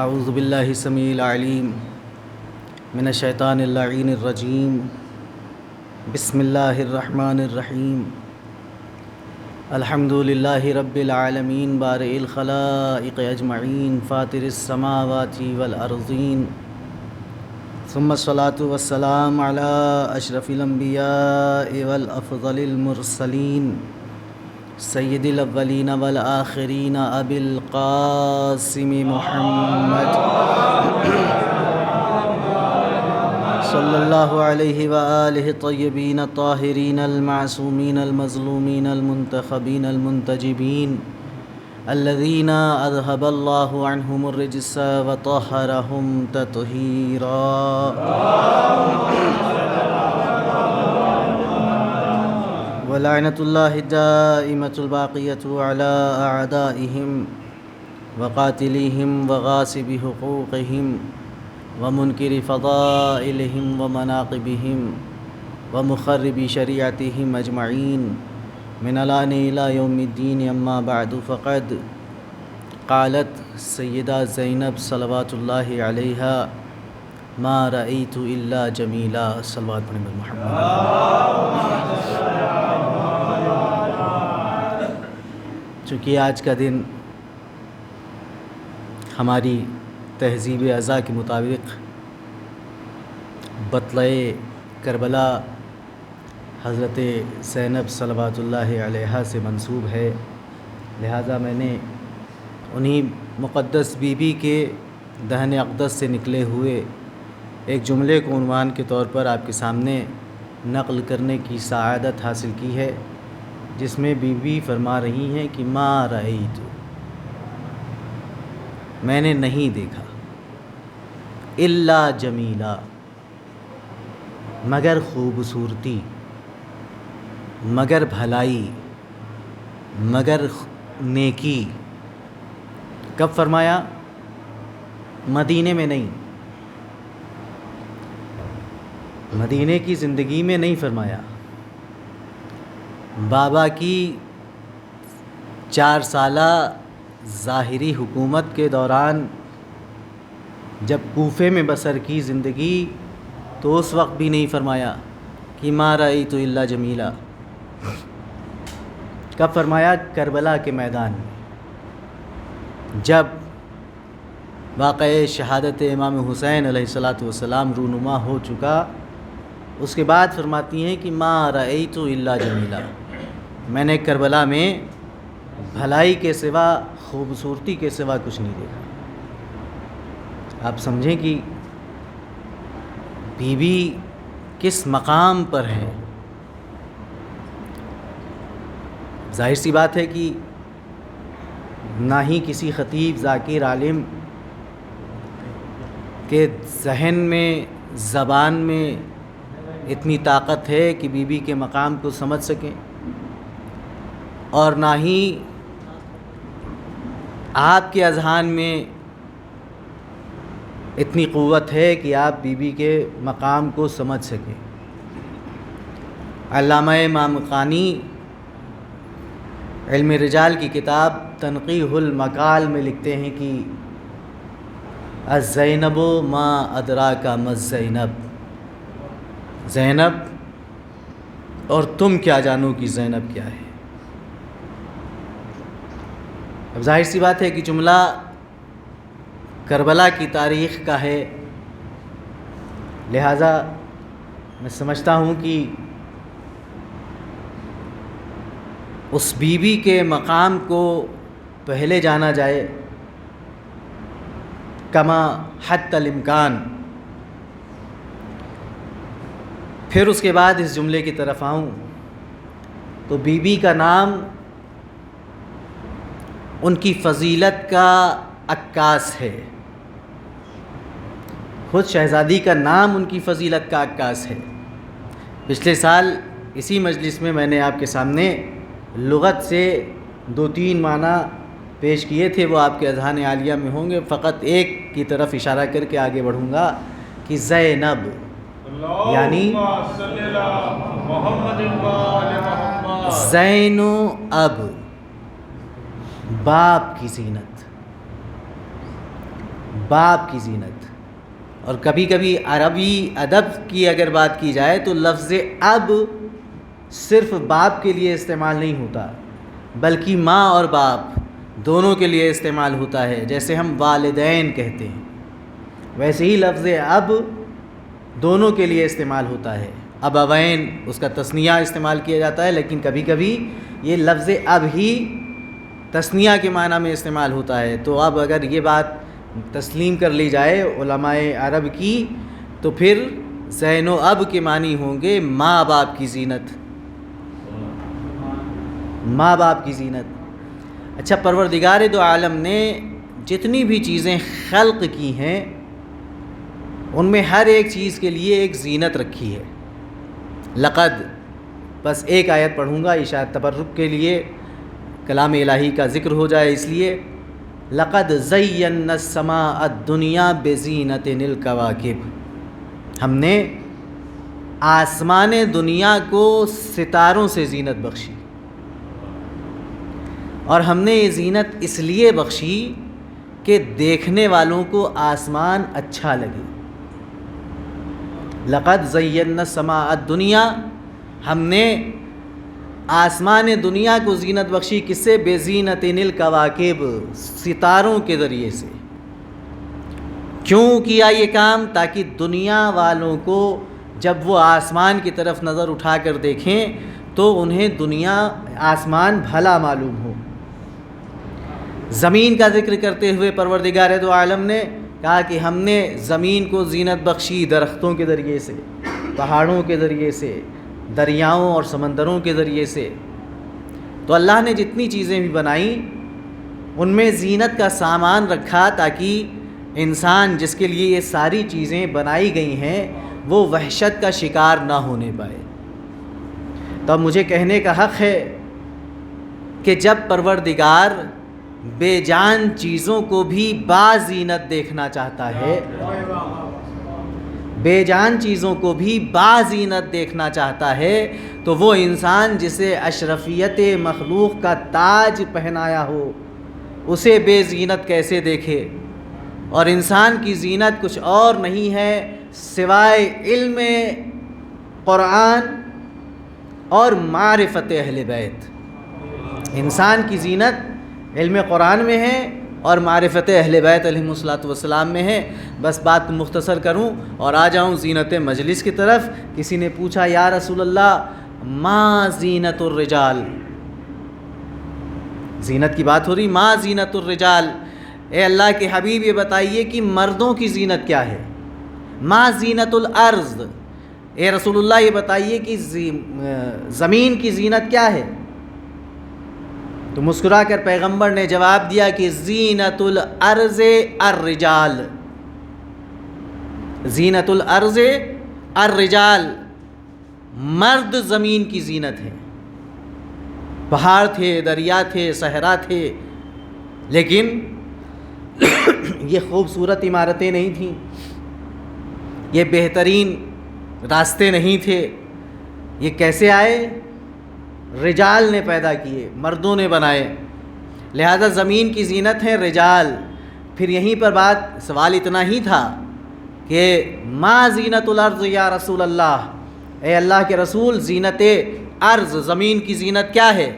اعوذ باللہ السمیع العلیم من الشیطان اللعین الرجیم بسم اللہ الرحمن الرحیم الحمد للہ رب العالمین بارئ الخلائق اجمعین فاطر السماوات والارضین ثم الصلاة والسلام علی اشرف الانبیاء والافضل المرسلین سید الاولین والآخرین ابی القاسم محمد صلی اللہ علیہ وآلہ الطیبین الطاہرین المعصومین المظلومین المنتخبین المنتجبین الذین اذهب اللہ عنہم الرجس وطہرہم تطہیرا ولعنۃ اللہ الدائمۃ الباقیۃ علی اعدائہم وقاتلیہم وغاصب حقوقہم ومنکر فضائلہم ومناقبہم ومخرب شریعتہم اجمعین من الآن الی یوم الدین اما بعد فقد قالت سیدہ زینب صلوات اللہ علیہا ما رأیت الا جمیلا صلوات محمد۔ چونکہ آج کا دن ہماری تہذیب ازاں کے مطابق بطلہ کربلا حضرت زینب صلوات اللہ علیہا سے منسوب ہے، لہٰذا میں نے انہی مقدس بی بی کے دہن اقدس سے نکلے ہوئے ایک جملے کو عنوان کے طور پر آپ کے سامنے نقل کرنے کی سعادت حاصل کی ہے، جس میں بی بی فرما رہی ہیں کہ ما رأیت، میں نے نہیں دیکھا، الا جمیلا، مگر خوبصورتی، مگر بھلائی، مگر نیکی۔ کب فرمایا؟ مدینے میں نہیں، مدینے کی زندگی میں نہیں فرمایا، بابا کی 4 سالہ ظاہری حکومت کے دوران جب کوفے میں بسر کی زندگی، تو اس وقت بھی نہیں فرمایا کہ ما رأیت الا جمیلا۔ کب فرمایا؟ کربلا کے میدان میں، جب واقعہ شہادت امام حسین علیہ السلام رونما ہو چکا، اس کے بعد فرماتی ہیں کہ ما رأیت الا جمیلا، میں نے کربلا میں بھلائی کے سوا، خوبصورتی کے سوا کچھ نہیں دیکھا۔ آپ سمجھیں کہ بی بی کس مقام پر ہے۔ ظاہر سی بات ہے کہ نہ ہی کسی خطیب ذاکر عالم کے ذہن میں، زبان میں اتنی طاقت ہے کہ بی بی کے مقام کو سمجھ سکیں، اور نہ ہی آپ کے اذہان میں اتنی قوت ہے کہ آپ بی بی کے مقام کو سمجھ سکیں۔ علامہ مامقانی علم رجال کی کتاب تنقیح المقال میں لکھتے ہیں کہ الزینب ما ادراک ما الزینب، زینب اور تم کیا جانو کہ زینب کیا ہے۔ اب ظاہر سی بات ہے کہ جملہ کربلا کی تاریخ کا ہے، لہٰذا میں سمجھتا ہوں کہ اس بی بی کے مقام کو پہلے جانا جائے کما حتی الامکان، پھر اس کے بعد اس جملے کی طرف آؤں تو بی بی کا نام ان کی فضیلت کا عکاس ہے، خود شہزادی کا نام ان کی فضیلت کا عکاس ہے۔ پچھلے سال اسی مجلس میں نے آپ کے سامنے لغت سے 2-3 معنی پیش کیے تھے، وہ آپ کے اذہان عالیہ میں ہوں گے۔ فقط ایک کی طرف اشارہ کر کے آگے بڑھوں گا کہ زینب یعنی زین و اب، باپ کی زینت، باپ کی زینت. اور کبھی کبھی عربی ادب کی اگر بات کی جائے تو لفظ اب صرف باپ کے لیے استعمال نہیں ہوتا بلکہ ماں اور باپ دونوں کے لیے استعمال ہوتا ہے. جیسے ہم والدین کہتے ہیں ویسے ہی لفظ اب دونوں کے لیے استعمال ہوتا ہے. ابوین اس کا تثنیہ استعمال کیا جاتا ہے لیکن کبھی کبھی یہ لفظ اب ہی تثنیہ کے معنی میں استعمال ہوتا ہے. تو اب اگر یہ بات تسلیم کر لی جائے علماء عرب کی تو پھر زین و اب کے معنی ہوں گے ماں باپ کی زینت. ماں باپ کی زینت. اچھا، پروردگار دو عالم نے جتنی بھی چیزیں خلق کی ہیں ان میں ہر ایک چیز کے لیے ایک زینت رکھی ہے. لقد، بس ایک آیت پڑھوں گا، یہ شاید تبرک کے لیے کلام الہی کا ذکر ہو جائے اس لیے. لقد زینا السماء الدنیا بزینت الکواکب، ہم نے آسمان دنیا کو ستاروں سے زینت بخشی. اور ہم نے یہ زینت اس لیے بخشی کہ دیکھنے والوں کو آسمان اچھا لگے. لقد زینا السماء الدنیا، ہم نے آسمان دنیا کو زینت بخشی. کس سے؟ بزینت الکواکب، ستاروں کے ذریعے سے. کیوں کیا یہ کام؟ تاکہ دنیا والوں کو جب وہ آسمان کی طرف نظر اٹھا کر دیکھیں تو انہیں دنیا آسمان بھلا معلوم ہو. زمین کا ذکر کرتے ہوئے پروردگار دو عالم نے کہا کہ ہم نے زمین کو زینت بخشی درختوں کے ذریعے سے، پہاڑوں کے ذریعے سے، دریاؤں اور سمندروں کے ذریعے سے. تو اللہ نے جتنی چیزیں بھی بنائیں ان میں زینت کا سامان رکھا تاکہ انسان جس کے لیے یہ ساری چیزیں بنائی گئی ہیں وہ وحشت کا شکار نہ ہونے پائے. تو اب مجھے کہنے کا حق ہے کہ جب پروردگار بے جان چیزوں کو بھی بازینت دیکھنا چاہتا ہے، بے جان چیزوں کو بھی بازینت دیکھنا چاہتا ہے تو وہ انسان جسے اشرفیت مخلوق کا تاج پہنایا ہو اسے بے زینت کیسے دیکھے؟ اور انسان کی زینت کچھ اور نہیں ہے سوائے علم قرآن اور معرفت اہل بیت. انسان کی زینت علم قرآن میں ہے اور معرفت اہل بیت علیہم الصلوۃ والسلام میں ہے. بس بات کو مختصر کروں اور آ جاؤں زینت مجلس کی طرف. کسی نے پوچھا یا رسول اللہ ما زینت الرجال، زینت کی بات ہو رہی، ما زینت الرجال، اے اللہ کے حبیب یہ بتائیے کہ مردوں کی زینت کیا ہے؟ ما زینت الارض، اے رسول اللہ یہ بتائیے کہ زمین کی زینت کیا ہے؟ تو مسکرا کر پیغمبر نے جواب دیا کہ زینت الارض الرجال، زینت الارض الرجال، مرد زمین کی زینت ہے. پہاڑ تھے، دریا تھے، صحرا تھے، لیکن یہ خوبصورت عمارتیں نہیں تھیں، یہ بہترین راستے نہیں تھے. یہ کیسے آئے؟ رجال نے پیدا کیے، مردوں نے بنائے. لہذا زمین کی زینت ہے رجال. پھر یہیں پر بات، سوال اتنا ہی تھا کہ ما زینت الارض یا رسول اللہ، اے اللہ کے رسول زینت ارض، زمین کی زینت کیا ہے؟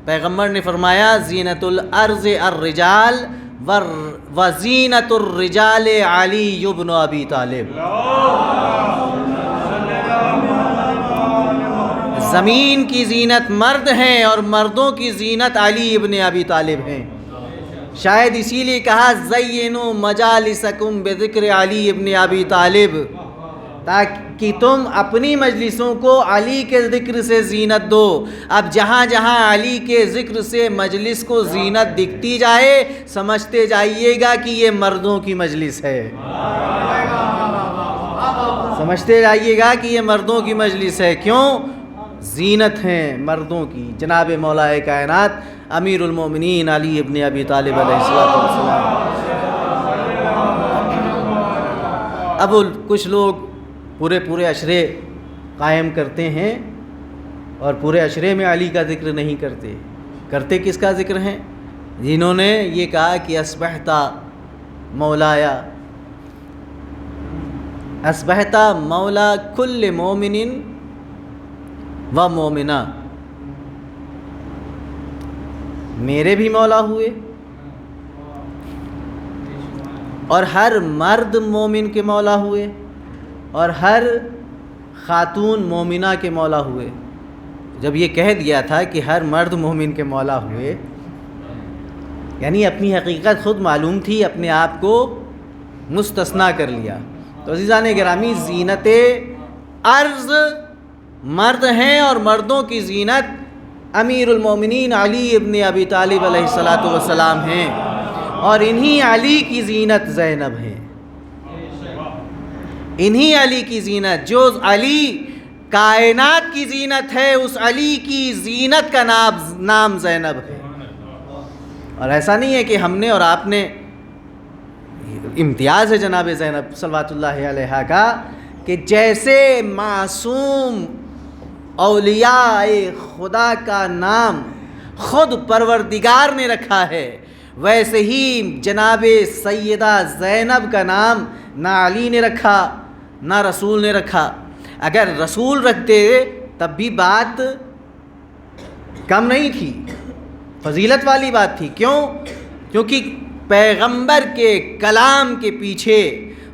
پیغمبر نے فرمایا زینت الارض الرجال وزینت الرجال علی بن ابی طالب. زمین کی زینت مرد ہیں اور مردوں کی زینت علی ابن ابی طالب ہیں. شاید اسی لیے کہا زینوا مجالسکم بذکر علی ابن ابی طالب، تاکہ تم اپنی مجلسوں کو علی کے ذکر سے زینت دو. اب جہاں جہاں علی کے ذکر سے مجلس کو زینت دکھتی جائے سمجھتے جائیے گا کہ یہ مردوں کی مجلس ہے، سمجھتے جائیے گا کہ یہ مردوں کی مجلس ہے. کیوں؟ زینت ہیں مردوں کی. جناب مولا کائنات امیر المومنین علی ابن ابی طالب علیہ السلام. اب کچھ لوگ پورے عشرے قائم کرتے ہیں اور پورے عشرے میں علی کا ذکر نہیں کرتے. کس کا ذکر ہیں؟ جنہوں نے یہ کہا کہ اصبحت مولایا اصبحت مولا کل مومن و مومنہ، میرے بھی مولا ہوئے اور ہر مرد مومن کے مولا ہوئے اور ہر خاتون مومنہ کے مولا ہوئے۔ جب یہ کہہ دیا تھا کہ ہر مرد مومن کے مولا ہوئے، یعنی اپنی حقیقت خود معلوم تھی، اپنے آپ کو مستثنیٰ کر لیا۔ تو عزیزان گرامی، زینت ارض مرد ہیں اور مردوں کی زینت امیر المومنین علی ابن ابی طالب علیہ الصلاۃ والسلام ہیں، اور انہی علی کی زینت زینب ہے، انہی علی کی زینت، جو علی کائنات کی زینت ہے، اس علی کی زینت کا نام زینب ہے۔ اور ایسا نہیں ہے کہ ہم نے اور آپ نے، امتیاز ہے جناب زینب صلوات اللہ علیہا کا، کہ جیسے معصوم اولیاء خدا کا نام خود پروردگار نے رکھا ہے، ویسے ہی جناب سیدہ زینب کا نام نہ علی نے رکھا نہ رسول نے رکھا۔ اگر رسول رکھتے تب بھی بات کم نہیں تھی، فضیلت والی بات تھی۔ کیوں؟ کیونکہ پیغمبر کے کلام کے پیچھے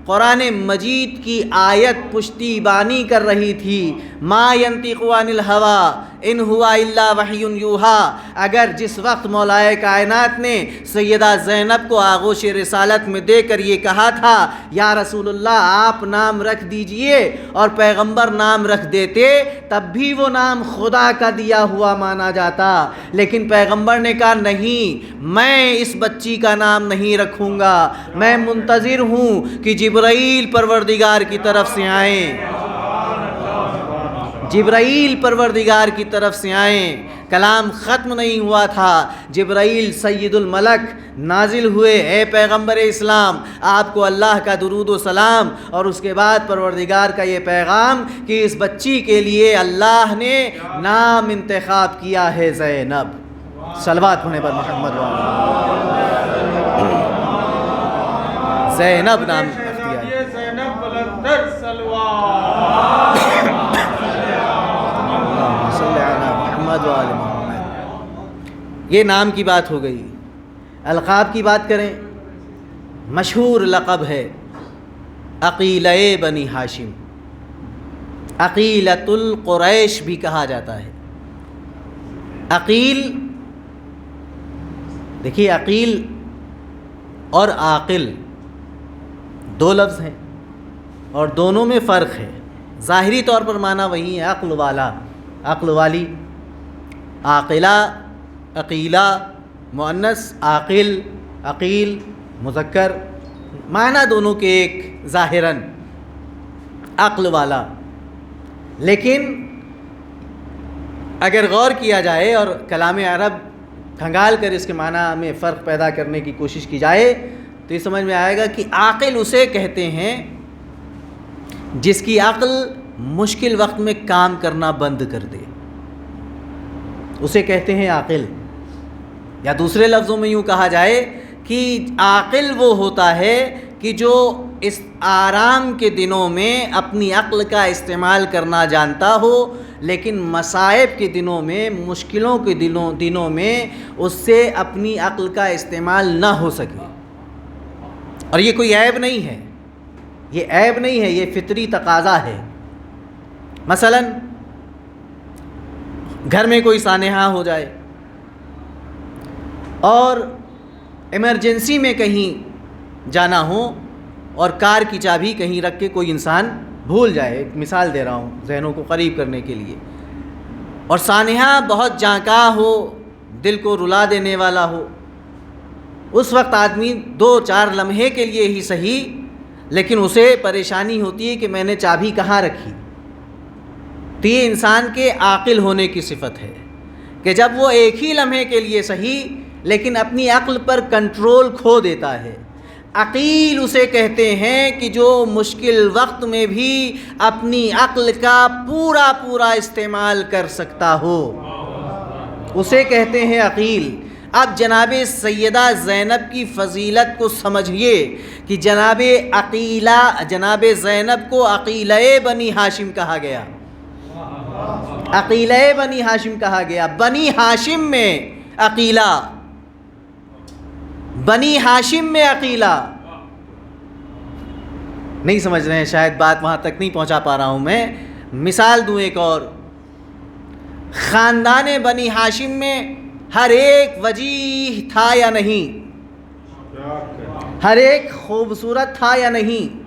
قرآن مجید کی آیت پشتی بانی کر رہی تھی، ما ینطق عن الہوی ان ہوا الا وحی یوحی۔ اگر جس وقت مولائے کائنات نے سیدہ زینب کو آغوش رسالت میں دے کر یہ کہا تھا، یا رسول اللہ آپ نام رکھ دیجئے، اور پیغمبر نام رکھ دیتے، تب بھی وہ نام خدا کا دیا ہوا مانا جاتا۔ لیکن پیغمبر نے کہا نہیں، میں اس بچی کا نام نہیں رکھوں گا، میں منتظر ہوں کہ جبرائیل پروردگار کی طرف سے آئیں، جبرائیل پروردگار کی طرف سے آئیں۔ کلام ختم نہیں ہوا تھا، جبرائیل سید الملک نازل ہوئے، اے پیغمبر اسلام آپ کو اللہ کا درود و سلام، اور اس کے بعد پروردگار کا یہ پیغام کہ اس بچی کے لیے اللہ نے نام انتخاب کیا ہے زینب۔ صلوات ہونے پر محمد زینب نام اختیار ہے۔ یہ نام کی بات ہو گئی۔ القاب کی بات کریں، مشہور لقب ہے عقیلہ بنی ہاشم، عقیلۃ القریش بھی کہا جاتا ہے۔ عقیل، دیکھیے عقیل اور عاقل دو لفظ ہیں اور دونوں میں فرق ہے۔ ظاہری طور پر معنی وہی ہے، عقل والا، عقل والی، عاقلہ، عقیلہ مؤنث، عاقل، عقیل مذکر، معنی دونوں کے ایک ظاہراً، عقل والا۔ لیکن اگر غور کیا جائے اور کلام عرب کھنگال کر اس کے معنی میں فرق پیدا کرنے کی کوشش کی جائے تو یہ سمجھ میں آئے گا کہ عاقل اسے کہتے ہیں جس کی عقل مشکل وقت میں کام کرنا بند کر دے، اسے کہتے ہیں عاقل۔ یا دوسرے لفظوں میں یوں کہا جائے کہ عاقل وہ ہوتا ہے کہ جو اس آرام کے دنوں میں اپنی عقل کا استعمال کرنا جانتا ہو، لیکن مصائب کے دنوں میں، مشکلوں کے دنوں میں اس سے اپنی عقل کا استعمال نہ ہو سکے۔ اور یہ کوئی عیب نہیں ہے، یہ عیب نہیں ہے، یہ فطری تقاضا ہے۔ مثلا گھر میں کوئی سانحہ ہو جائے اور ایمرجنسی میں کہیں جانا ہو اور کار کی چابی کہیں رکھ کے کوئی انسان بھول جائے، ایک مثال دے رہا ہوں ذہنوں کو قریب کرنے کے لیے، اور سانحہ بہت جانکاہ ہو، دل کو رلا دینے والا ہو، اس وقت آدمی 2-4 لمحے کے لیے ہی صحیح، لیکن اسے پریشانی ہوتی ہے کہ میں نے چابی کہاں رکھی۔ تو یہ انسان کے عاقل ہونے کی صفت ہے کہ جب وہ ایک ہی لمحے کے لیے صحیح لیکن اپنی عقل پر کنٹرول کھو دیتا ہے۔ عقیل اسے کہتے ہیں کہ جو مشکل وقت میں بھی اپنی عقل کا پورا استعمال کر سکتا ہو، اسے کہتے ہیں عقیل۔ اب جناب سیدہ زینب کی فضیلت کو سمجھیے کہ جناب زینب کو عقیلہ بنی ہاشم کہا گیا، عقیلہ بنی ہاشم کہا گیا۔ بنی ہاشم میں عقیلہ، بنی ہاشم میں عقیلہ، نہیں سمجھ رہے ہیں شاید، بات وہاں تک نہیں پہنچا پا رہا ہوں میں۔ مثال دوں ایک اور، خاندان بنی ہاشم میں ہر ایک وجیہ تھا یا نہیں؟ ہر ایک خوبصورت تھا یا نہیں؟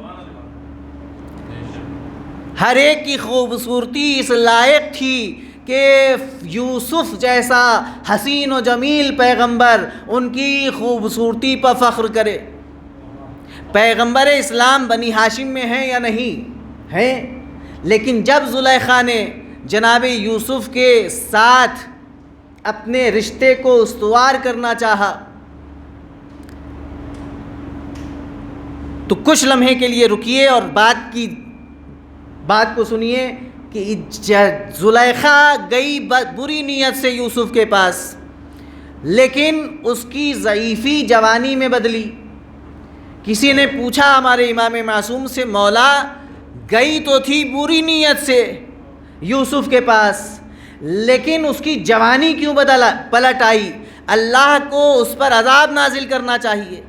ہر ایک کی خوبصورتی اس لائق تھی کہ یوسف جیسا حسین و جمیل پیغمبر ان کی خوبصورتی پر فخر کرے۔ پیغمبر اسلام بنی ہاشم میں ہیں یا نہیں؟ ہیں۔ لیکن جب زلیخا نے جناب یوسف کے ساتھ اپنے رشتے کو استوار کرنا چاہا تو کچھ لمحے کے لیے رکیے اور بات کو سنیے کہ زلیخا گئی بری نیت سے یوسف کے پاس، لیکن اس کی ضعیفی جوانی میں بدلی۔ کسی نے پوچھا ہمارے امام معصوم سے، مولا گئی تو تھی بری نیت سے یوسف کے پاس، لیکن اس کی جوانی کیوں پلٹ آئی؟ اللہ کو اس پر عذاب نازل کرنا چاہیے۔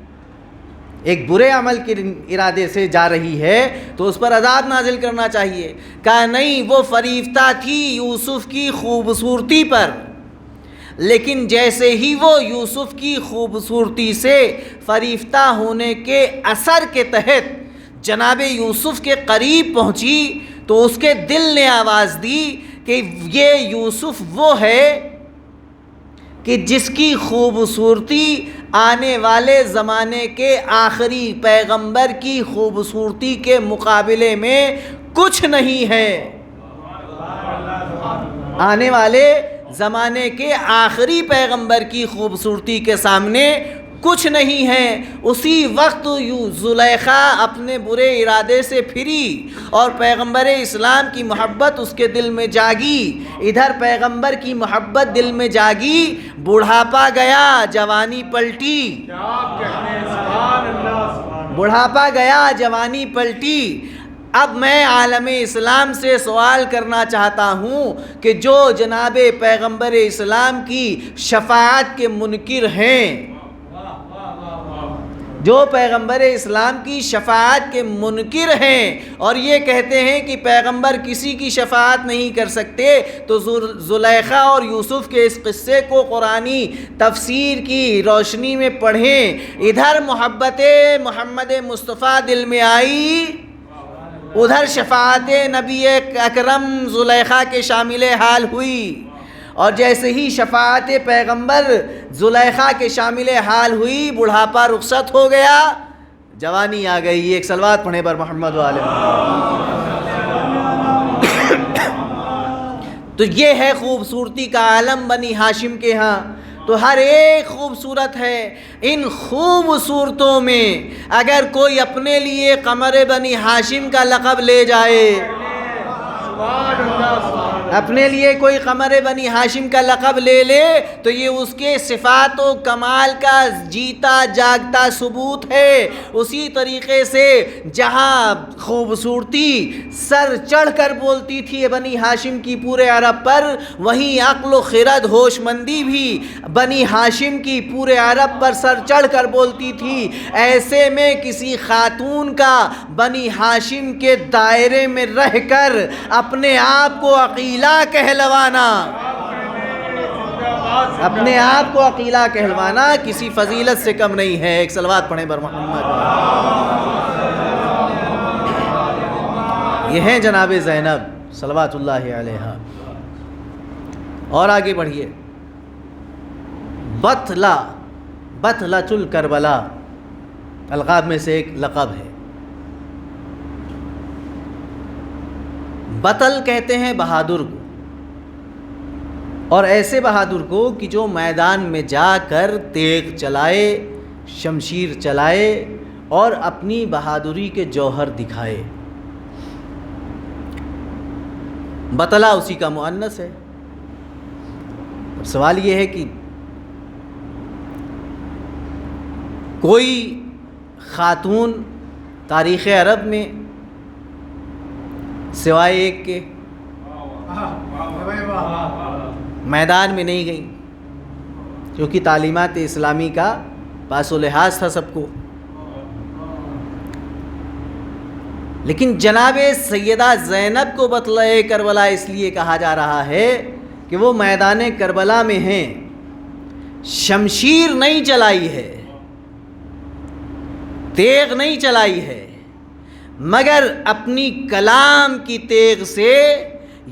ایک برے عمل کے ارادے سے جا رہی ہے تو اس پر عذاب نازل کرنا چاہیے۔ کہا نہیں، وہ فریفتہ تھی یوسف کی خوبصورتی پر، لیکن جیسے ہی وہ یوسف کی خوبصورتی سے فریفتہ ہونے کے اثر کے تحت جناب یوسف کے قریب پہنچی تو اس کے دل نے آواز دی کہ یہ یوسف وہ ہے کہ جس کی خوبصورتی آنے والے زمانے کے آخری پیغمبر کی خوبصورتی کے مقابلے میں کچھ نہیں ہے۔ آنے والے زمانے کے آخری پیغمبر کی خوبصورتی کے سامنے کچھ نہیں ہے۔ اسی وقت زلیخا اپنے برے ارادے سے پھری اور پیغمبر اسلام کی محبت اس کے دل میں جاگی۔ ادھر پیغمبر کی محبت دل میں جاگی، بڑھاپا گیا، جوانی پلٹی۔ بڑھاپا گیا، جوانی پلٹی۔ اب میں عالم اسلام سے سوال کرنا چاہتا ہوں کہ جو جناب پیغمبر اسلام کی شفاعت کے منکر ہیں، جو پیغمبر اسلام کی شفاعت کے منکر ہیں اور یہ کہتے ہیں کہ پیغمبر کسی کی شفاعت نہیں کر سکتے، تو زلیخا اور یوسف کے اس قصے کو قرآنی تفسیر کی روشنی میں پڑھیں۔ ادھر محبت محمد مصطفیٰ دل میں آئی، ادھر شفاعت نبی اکرم زلیخا کے شامل حال ہوئی، اور جیسے ہی شفاعت پیغمبر زلیخا کے شامل حال ہوئی، بڑھاپا رخصت ہو گیا، جوانی آ گئی۔ ایک صلوات پڑھیں بر محمد والے۔ تو یہ ہے خوبصورتی کا عالم بنی ہاشم کے ہاں، تو ہر ایک خوبصورت ہے۔ ان خوبصورتوں میں اگر کوئی اپنے لیے قمر بنی ہاشم کا لقب لے جائے، اپنے لیے کوئی قمر بنی ہاشم کا لقب لے لے، تو یہ اس کے صفات و کمال کا جیتا جاگتا ثبوت ہے۔ اسی طریقے سے جہاں خوبصورتی سر چڑھ کر بولتی تھی بنی ہاشم کی پورے عرب پر، وہیں عقل و خرد ہوش مندی بھی بنی ہاشم کی پورے عرب پر سر چڑھ کر بولتی تھی۔ ایسے میں کسی خاتون کا بنی ہاشم کے دائرے میں رہ کر اپنے آپ کو عقیلہ کہلوانا، اپنے آپ کو عقیلہ کہلوانا کسی فضیلت سے کم نہیں ہے۔ ایک صلوات پڑھیں بر محمد۔ یہ ہیں جناب زینب صلوات اللہ علیہا۔ اور آگے بڑھیے، بطلۃ الکربلا القاب میں سے ایک لقب ہے۔ بطل کہتے ہیں بہادر کو، اور ایسے بہادر کو کہ جو میدان میں جا کر تیغ چلائے، شمشیر چلائے اور اپنی بہادری کے جوہر دکھائے۔ بطلہ اسی کا مؤنث ہے۔ اب سوال یہ ہے کہ کوئی خاتون تاریخ عرب میں سوائے ایک کے میدان میں نہیں گئیں، کیونکہ تعلیمات اسلامی کا پاس و لحاظ تھا سب کو. لیکن جناب سیدہ زینب کو بطلہ کربلا اس لیے کہا جا رہا ہے کہ وہ میدان کربلا میں ہیں، شمشیر نہیں چلائی ہے، تیغ نہیں چلائی ہے، مگر اپنی کلام کی تیغ سے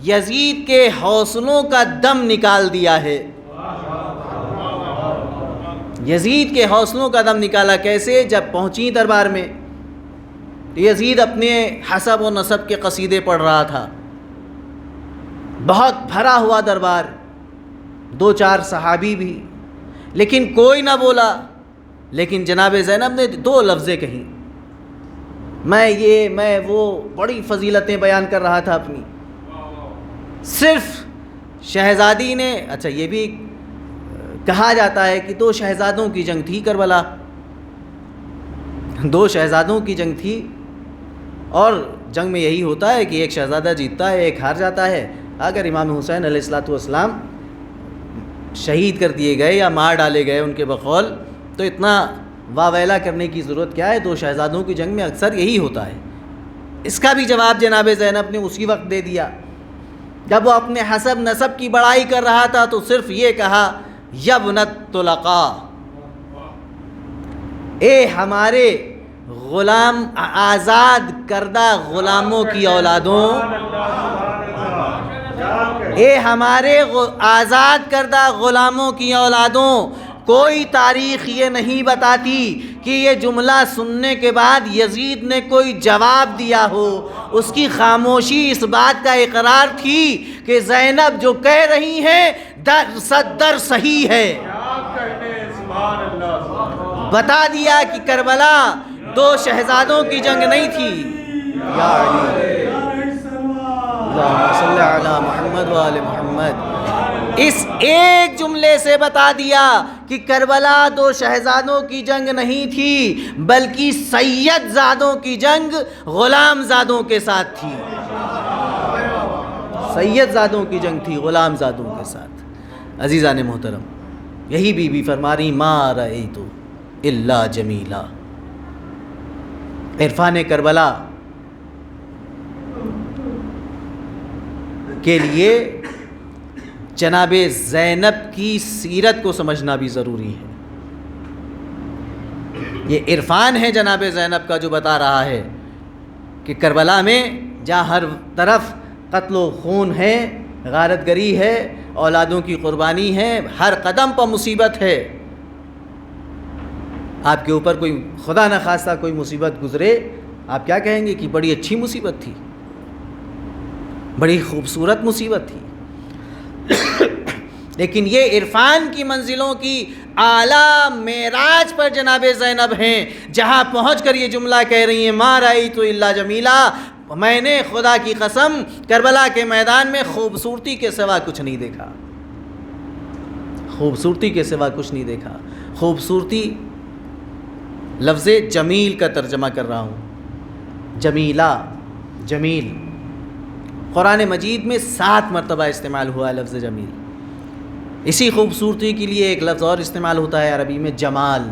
یزید کے حوصلوں کا دم نکال دیا ہے. یزید کے حوصلوں کا دم نکالا کیسے؟ جب پہنچی دربار میں یزید اپنے حسب و نسب کے قصیدے پڑھ رہا تھا، بہت بھرا ہوا دربار، 2-4 صحابی بھی، لیکن کوئی نہ بولا. لیکن جناب زینب نے 2 لفظیں کہیں، میں وہ بڑی فضیلتیں بیان کر رہا تھا اپنی. صرف شہزادی نے، اچھا یہ بھی کہا جاتا ہے کہ 2 شہزادوں کی جنگ تھی کربلا، 2 شہزادوں کی جنگ تھی، اور جنگ میں یہی ہوتا ہے کہ ایک شہزادہ جیتتا ہے، ایک ہار جاتا ہے. اگر امام حسین علیہ الصلوۃ والسلام شہید کر دیے گئے یا مار ڈالے گئے ان کے بقول، تو اتنا واویلا کرنے کی ضرورت کیا ہے؟ 2 شہزادوں کی جنگ میں اکثر یہی ہوتا ہے. اس کا بھی جواب جناب زینب نے اسی وقت دے دیا. جب وہ اپنے حسب نسب کی بڑائی کر رہا تھا تو صرف یہ کہا، یبنت طلقاء، اے ہمارے غلام آزاد کردہ غلاموں کی اولادوں، اے ہمارے آزاد کردہ غلاموں کی اولادوں، کوئی تاریخ یہ نہیں بتاتی کہ یہ جملہ سننے کے بعد یزید نے کوئی جواب دیا ہو. اس کی خاموشی اس بات کا اقرار تھی کہ زینب جو کہہ رہی ہیں در صحیح ہے. بتا دیا کہ کربلا 2 شہزادوں کی جنگ نہیں تھی. یا علی اللہم صلی علی محمد و آل محمد. اس ایک جملے سے بتا دیا کہ کربلا 2 شہزادوں کی جنگ نہیں تھی، بلکہ سید زادوں کی جنگ غلام زادوں کے ساتھ تھی. سید زادوں کی جنگ تھی غلام زادوں کے ساتھ. عزیزان محترم، یہی بی بی فرما رہی، ما رأیت الا جمیلا. عرفان کربلا کے لیے جناب زینب کی سیرت کو سمجھنا بھی ضروری ہے. یہ عرفان ہے جناب زینب کا جو بتا رہا ہے کہ کربلا میں جہاں ہر طرف قتل و خون ہے، غارت گری ہے، اولادوں کی قربانی ہے، ہر قدم پر مصیبت ہے. آپ کے اوپر کوئی خدا نہ خواستہ کوئی مصیبت گزرے، آپ کیا کہیں گے کہ بڑی اچھی مصیبت تھی، بڑی خوبصورت مصیبت تھی. لیکن یہ عرفان کی منزلوں کی اعلیٰ معراج پر جناب زینب ہیں، جہاں پہنچ کر یہ جملہ کہہ رہی ہیں، ما رأیت الا جمیلا. میں نے خدا کی قسم کربلا کے میدان میں خوبصورتی کے سوا کچھ نہیں دیکھا، خوبصورتی کے سوا کچھ نہیں دیکھا. خوبصورتی لفظ جمیل کا ترجمہ کر رہا ہوں. جمیلہ، جمیل قرآن مجید میں 7 مرتبہ استعمال ہوا ہے لفظ جمیل. اسی خوبصورتی کے لیے ایک لفظ اور استعمال ہوتا ہے عربی میں، جمال.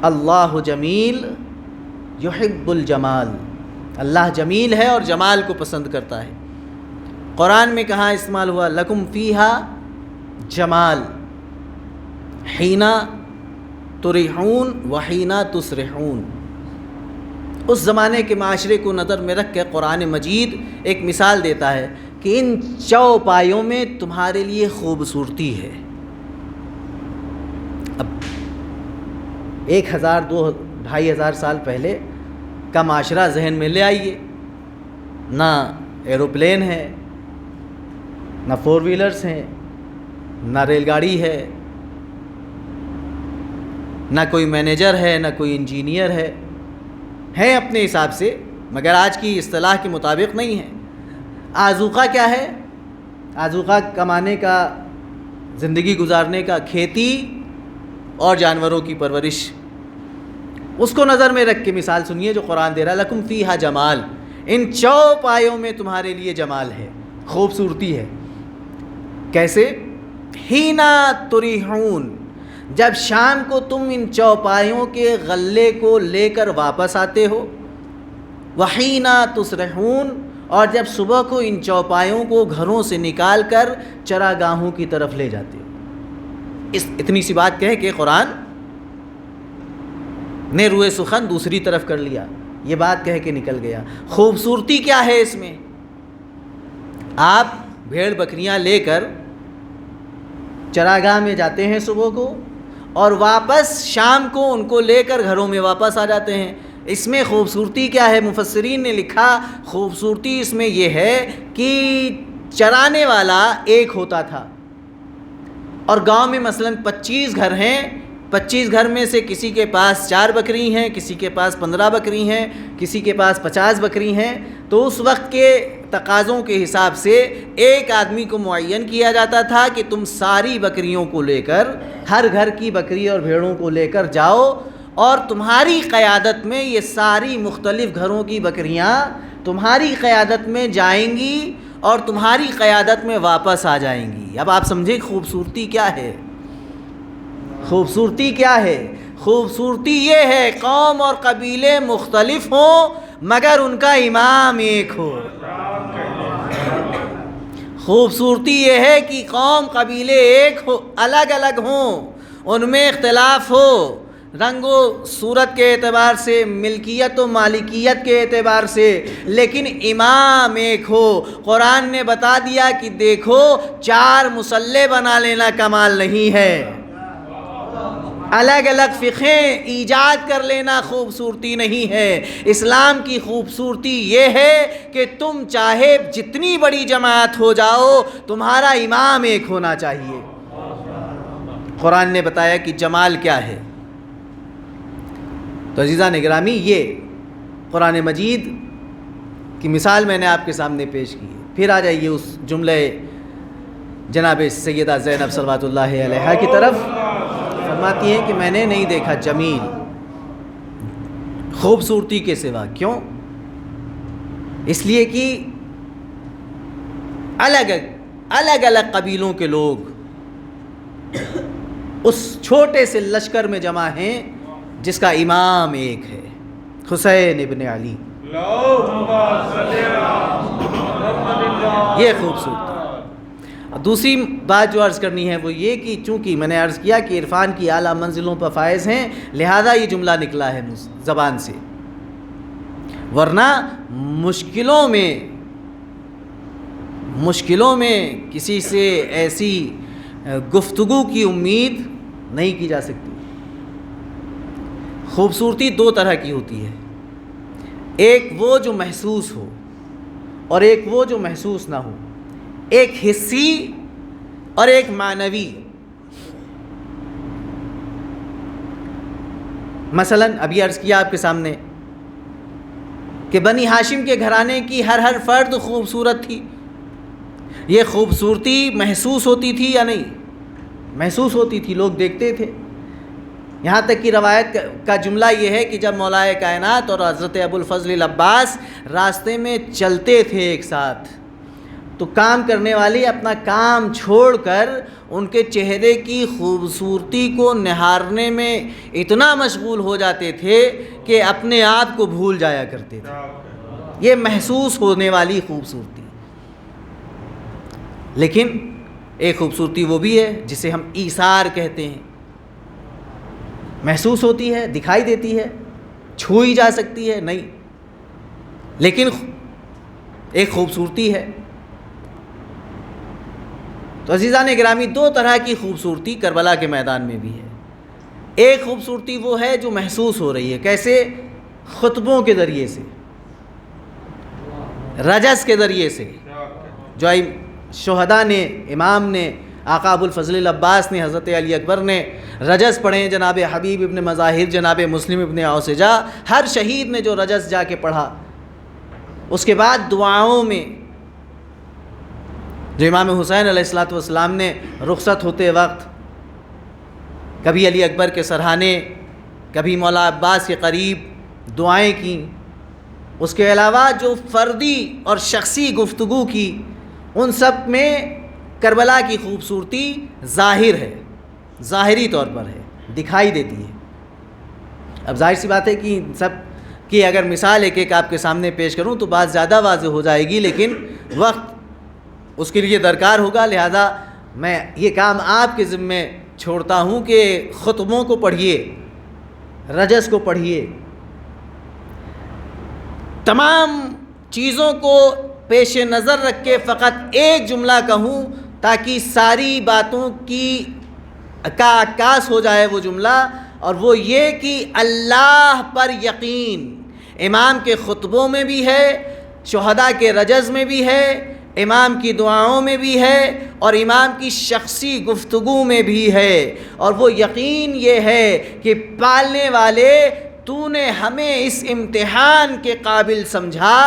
اللہ جمیل یحب الجمال، اللہ جمیل ہے اور جمال کو پسند کرتا ہے. قرآن میں کہاں استعمال ہوا؟ لکم فیہا جمال حینا تریحون وحینا تسرحون. اس زمانے کے معاشرے کو نظر میں رکھ کے قرآن مجید ایک مثال دیتا ہے کہ ان چوپایوں میں تمہارے لیے خوبصورتی ہے. اب 1000 2,500 سال پہلے کا معاشرہ ذہن میں لے آئیے. نہ ایروپلین ہے، نہ 4 ویلرز ہیں، نہ ریل گاڑی ہے، نہ کوئی مینیجر ہے، نہ کوئی انجینئر ہے. ہیں اپنے حساب سے مگر آج کی اصطلاح کے مطابق نہیں ہے. آذوقہ کیا ہے؟ آذوقہ کمانے کا، زندگی گزارنے کا، کھیتی اور جانوروں کی پرورش، اس کو نظر میں رکھ کے مثال سنیے جو قرآن دے رہا ہے، لکم فیہا جمال، ان چوپایوں میں تمہارے لیے جمال ہے، خوبصورتی ہے۔ کیسے؟ حینا تریحون، جب شام کو تم ان چوپایوں کے غلے کو لے کر واپس آتے ہو، وحینا تسرحون، اور جب صبح کو ان چوپایوں کو گھروں سے نکال کر چراگاہوں کی طرف لے جاتے ہو۔ اتنی سی بات کہہ کے قرآن نے روئے سخن دوسری طرف کر لیا، یہ بات کہہ کے نکل گیا۔ خوبصورتی کیا ہے اس میں؟ آپ بھیڑ بکریاں لے کر چراگاہ میں جاتے ہیں صبح کو، اور واپس شام کو ان کو لے کر گھروں میں واپس آ جاتے ہیں۔ اس میں خوبصورتی کیا ہے؟ مفسرین نے لکھا خوبصورتی اس میں یہ ہے کہ چرانے والا ایک ہوتا تھا، اور گاؤں میں مثلاً 25 گھر ہیں، 25 گھر میں سے کسی کے پاس 4 بکری ہیں، کسی کے پاس 15 بکری ہیں، کسی کے پاس 50 بکری ہیں، تو اس وقت کے تقاضوں کے حساب سے ایک آدمی کو معین کیا جاتا تھا کہ تم ساری بکریوں کو لے کر، ہر گھر کی بکری اور بھیڑوں کو لے کر جاؤ، اور تمہاری قیادت میں یہ ساری مختلف گھروں کی بکریاں تمہاری قیادت میں جائیں گی اور تمہاری قیادت میں واپس آ جائیں گی۔ اب آپ سمجھیں خوبصورتی کیا ہے؟ خوبصورتی کیا ہے؟ خوبصورتی یہ ہے قوم اور قبیلے مختلف ہوں مگر ان کا امام ایک ہو۔ خوبصورتی یہ ہے کہ قوم قبیلے ایک ہو، الگ الگ ہوں، ان میں اختلاف ہو، رنگ و صورت کے اعتبار سے، ملکیت و مالکیت کے اعتبار سے، لیکن امام ایک ہو۔ قرآن نے بتا دیا کہ دیکھو 4 مصلے بنا لینا کمال نہیں ہے، الگ الگ فقہیں ایجاد کر لینا خوبصورتی نہیں ہے۔ اسلام کی خوبصورتی یہ ہے کہ تم چاہے جتنی بڑی جماعت ہو جاؤ، تمہارا امام ایک ہونا چاہیے۔ قرآن نے بتایا کہ جمال کیا ہے۔ تو عزیزان گرامی، یہ قرآن مجید کی مثال میں نے آپ کے سامنے پیش کی ہے۔ پھر آ جائیے اس جملے جناب سیدہ زینب صلوات اللہ علیہا کی طرف۔ فرماتی ہیں کہ میں نے نہیں دیکھا جمیل خوبصورتی کے سوا۔ کیوں؟ اس لیے کہ الگ الگ قبیلوں کے لوگ اس چھوٹے سے لشکر میں جمع ہیں جس کا امام ایک ہے، حسین ابن علی۔ یہ خوبصورتی۔ دوسری بات جو عرض کرنی ہے وہ یہ کہ چونکہ میں نے عرض کیا کہ عرفان کی اعلیٰ منزلوں پر فائز ہیں، لہذا یہ جملہ نکلا ہے زبان سے، ورنہ مشکلوں میں کسی سے ایسی گفتگو کی امید نہیں کی جا سکتی۔ خوبصورتی 2 طرح کی ہوتی ہے، ایک وہ جو محسوس ہو اور ایک وہ جو محسوس نہ ہو، ایک حسی اور ایک معنوی۔ مثلا ابھی عرض کیا آپ کے سامنے کہ بنی ہاشم کے گھرانے کی ہر فرد خوبصورت تھی۔ یہ خوبصورتی محسوس ہوتی تھی یا نہیں؟ محسوس ہوتی تھی، لوگ دیکھتے تھے۔ یہاں تک کہ روایت کا جملہ یہ ہے کہ جب مولا کائنات اور حضرت ابو الفضل العباس راستے میں چلتے تھے ایک ساتھ، تو کام کرنے والے اپنا کام چھوڑ کر ان کے چہرے کی خوبصورتی کو نہارنے میں اتنا مشغول ہو جاتے تھے کہ اپنے آپ کو بھول جایا کرتے تھے۔ یہ محسوس ہونے والی خوبصورتی۔ لیکن ایک خوبصورتی وہ بھی ہے جسے ہم ایثار کہتے ہیں، محسوس ہوتی ہے، دکھائی دیتی ہے، چھوئی جا سکتی ہے نہیں، لیکن ایک خوبصورتی ہے۔ تو عزیزان گرامی، 2 طرح کی خوبصورتی کربلا کے میدان میں بھی ہے۔ ایک خوبصورتی وہ ہے جو محسوس ہو رہی ہے، کیسے؟ خطبوں کے ذریعے سے، رجس کے ذریعے سے، جو شہداء نے، امام نے، آقا ابو الفضل العباس نے، حضرت علی اکبر نے رجس پڑھیں، جناب حبیب ابن مظاہر، جناب مسلم ابن اوسجا، ہر شہید نے جو رجس جا کے پڑھا، اس کے بعد دعاؤں میں جو امام حسین علیہ الصلوۃ والسلام نے رخصت ہوتے وقت کبھی علی اکبر کے سرہانے، کبھی مولا عباس کے قریب دعائیں کیں، اس کے علاوہ جو فردی اور شخصی گفتگو کی، ان سب میں کربلا کی خوبصورتی ظاہر ہے، ظاہری طور پر ہے، دکھائی دیتی ہے۔ اب ظاہر سی بات ہے کہ سب کی اگر مثال ایک ایک آپ کے سامنے پیش کروں تو بات زیادہ واضح ہو جائے گی، لیکن وقت اس کے لیے درکار ہوگا، لہذا میں یہ کام آپ کے ذمے چھوڑتا ہوں کہ خطبوں کو پڑھیے، رجز کو پڑھیے، تمام چیزوں کو پیش نظر رکھ کے فقط ایک جملہ کہوں تاکہ ساری باتوں کا عکاس ہو جائے وہ جملہ، اور وہ یہ کہ اللہ پر یقین امام کے خطبوں میں بھی ہے، شہداء کے رجز میں بھی ہے، امام کی دعاؤں میں بھی ہے، اور امام کی شخصی گفتگو میں بھی ہے۔ اور وہ یقین یہ ہے کہ پالنے والے، تو نے ہمیں اس امتحان کے قابل سمجھا،